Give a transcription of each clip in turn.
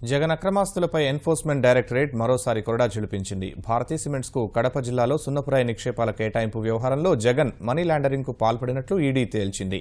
Jagan అక్రమాస్తులపై enforcement directorate మరోసారి కొరడా ఝుళిపించింది. Bharati cements కు కడప జిల్లాలో సున్నపురాయి నిక్షేపాల కేటాయింపు వ్యవహారంలో జగన్ మనీ లాండరింగ్ కు పాల్పడినట్లు ఈడీ తేల్చింది.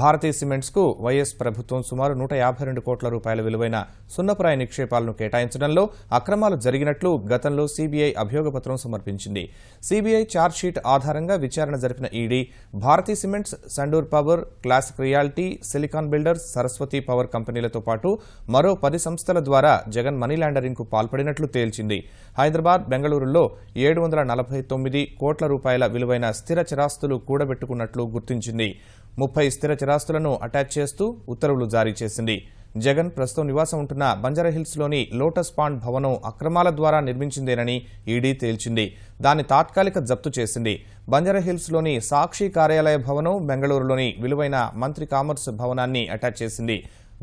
భారతీ సిమెంట్స్ కు వైఎస్ ప్రభుత్వం సుమారు 152 కోట్ల రూపాయల విలువైన సున్నపురాయి నిక్షేపాలను కేటాయించడంలో అక్రమాలు జరిగినట్లు గతంలో సీబీఐ అభియోగపత్రం సమర్పించింది. సీబీఐ ఛార్జ్షీట్ ఆధారంగా విచారణ జరిపిన ED Bharathi cements, Sandur power, classic reality, silicon builders, Saraswati power కంపెనీలతో పాటు మరో 10 సంస్థల ద్వారా జగన్ మనీ లాండరింగ్ కు పాల్పడినట్లు తేల్చింది. హైదరాబాద్, బెంగళూరులో 749 కోట్ల రూపాయల విలువైన స్థిర చరాస్తులు కూడబెట్టుకున్నట్లు గుర్తించింది. 30 స్థిర చరాస్తులను అటాచ్ చేస్తూ ఉత్తర్వులు జారీ చేసింది. జగన్ ప్రస్తుతం నివాసం ఉంటున్న బంజారాహిల్స్లోని లోటస్ పాండ్ భవనం అక్రమాల ద్వారా నిర్మించిందేనని ఈడీ తేల్చింది. దాన్ని తాత్కాలిక జప్తు చేసింది. బంజారాహిల్స్లోని సాక్షి కార్యాలయ భవనం, బెంగళూరులోని విలువైన మంత్రి కామర్స్ భవనాన్ని అటాచ్ చేసింది.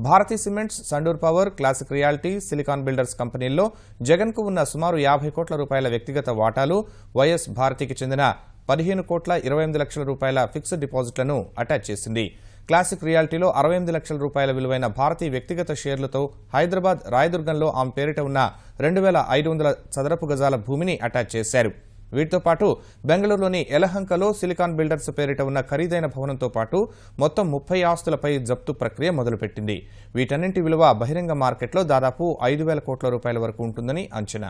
Bharathi cements, Sandur power, classic reality, silicon builders కంపెనీల్లో జగన్ కు ఉన్న సుమారు 50 కోట్ల రూపాయల వ్యక్తిగత వాటాలు, వైఎస్ భారతికి చెందిన 15 కోట్ల 28 లక్షల రూపాయల ఫిక్స్డ్ డిపాజిట్లను అటాచ్ చేసింది. క్లాసిక్ రియాలిటీలో 68 లక్షల రూపాయల విలువైన భారతీ వ్యక్తిగత షేర్లతో హైదరాబాద్ రాయదుర్గంలో ఆమె పేరిట ఉన్న 2500 చదరపు గజాల భూమిని అటాచ్ చేశారు. వీటితో పాటు బెంగళూరులోని ఎలహంకలో సిలికాన్ బిల్డర్స్ పేరిట ఉన్న ఖరీదైన భవనంతో పాటు మొత్తం 30 ఆస్తులపై జప్తు ప్రక్రియ మొదలుపెట్టింది. వీటన్నింటి విలువ బహిరంగ మార్కెట్లో దాదాపు 5,000 కోట్ల రూపాయల వరకు ఉంటుందని అంచనా.